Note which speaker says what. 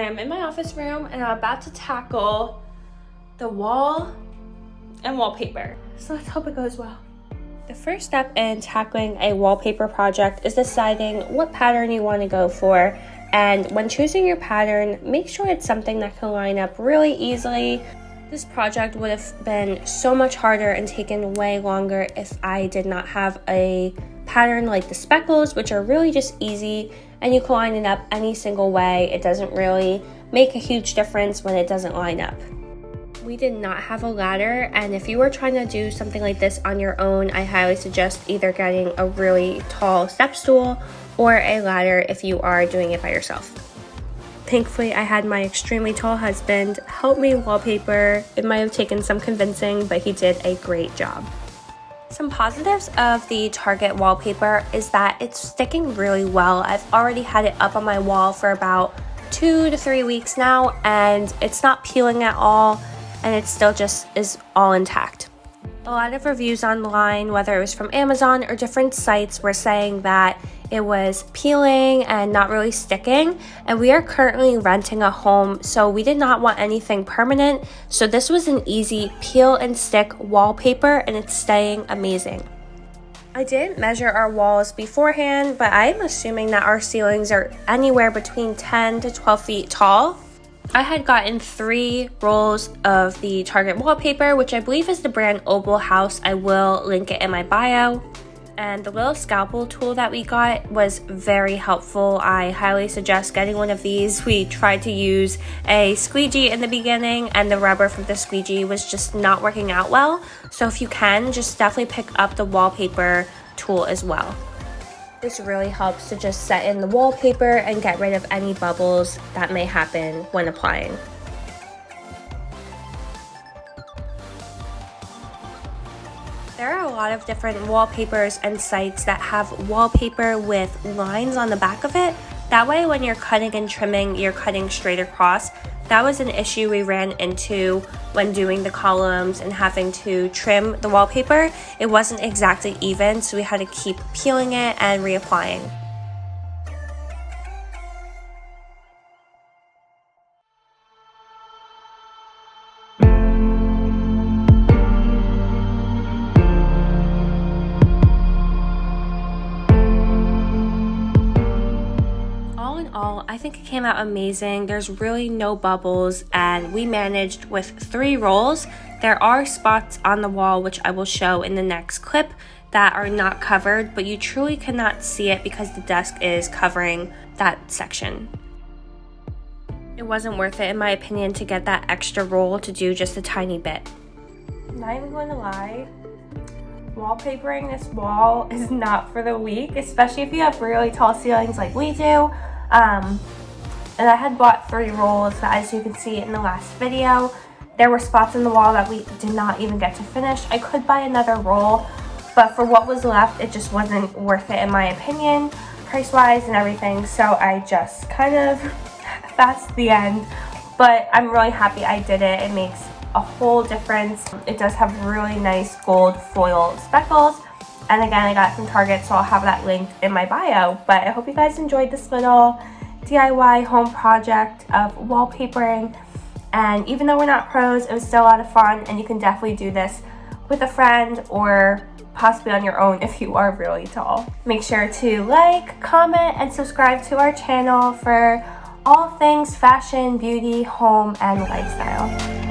Speaker 1: am in my office room and I'm about to tackle the wall and wallpaper. So let's hope it goes well. The first step in tackling a wallpaper project is deciding what pattern you want to go for. And when choosing your pattern, make sure it's something that can line up really easily. This project would have been so much harder and taken way longer if I did not have a pattern like the speckles, which are really just easy and you can line it up any single way. It doesn't really make a huge difference when it doesn't line up. We did not have a ladder, and if you were trying to do something like this on your own, I highly suggest either getting a really tall step stool or a ladder if you are doing it by yourself. Thankfully, I had my extremely tall husband help me wallpaper. It might have taken some convincing, but he did a great job. Some positives of the Target wallpaper is that it's sticking really well. I've already had it up on my wall for about 2 to 3 weeks now, and it's not peeling at all, and it still just is all intact. A lot of reviews online, whether it was from Amazon or different sites, were saying that it was peeling and not really sticking, and we are currently renting a home, so we did not want anything permanent, so this was an easy peel and stick wallpaper, and it's staying amazing. I didn't measure our walls beforehand, but I'm assuming that our ceilings are anywhere between 10 to 12 feet tall. I had gotten 3 rolls of the Target wallpaper, which I believe is the brand Opal House. I will link it in my bio. And the little scalpel tool that we got was very helpful. I highly suggest getting one of these. We tried to use a squeegee in the beginning, and the rubber from the squeegee was just not working out well. So if you can, just definitely pick up the wallpaper tool as well. This really helps to just set in the wallpaper and get rid of any bubbles that may happen when applying. There are a lot of different wallpapers and sites that have wallpaper with lines on the back of it. That way when you're cutting and trimming, you're cutting straight across. That was an issue we ran into when doing the columns and having to trim the wallpaper. It wasn't exactly even, so we had to keep peeling it and reapplying. I think it came out amazing. There's really no bubbles, and we managed with 3 rolls. There are spots on the wall, which I will show in the next clip, that are not covered, but you truly cannot see it because the desk is covering that section. It wasn't worth it, in my opinion, to get that extra roll to do just a tiny bit. Not even going to lie, wallpapering this wall is not for the weak, especially if you have really tall ceilings like we do. And I had bought 3 rolls, but as you can see in the last video, there were spots in the wall that we did not even get to finish. I could buy another roll, but for what was left, it just wasn't worth it in my opinion, price-wise and everything, so I just kind of, that's the end. But I'm really happy I did it. It makes a whole difference. It does have really nice gold foil speckles. And again, I got it from Target, so I'll have that linked in my bio. But I hope you guys enjoyed this little DIY home project of wallpapering. And even though we're not pros, it was still a lot of fun. And you can definitely do this with a friend or possibly on your own if you are really tall. Make sure to like, comment, and subscribe to our channel for all things fashion, beauty, home, and lifestyle.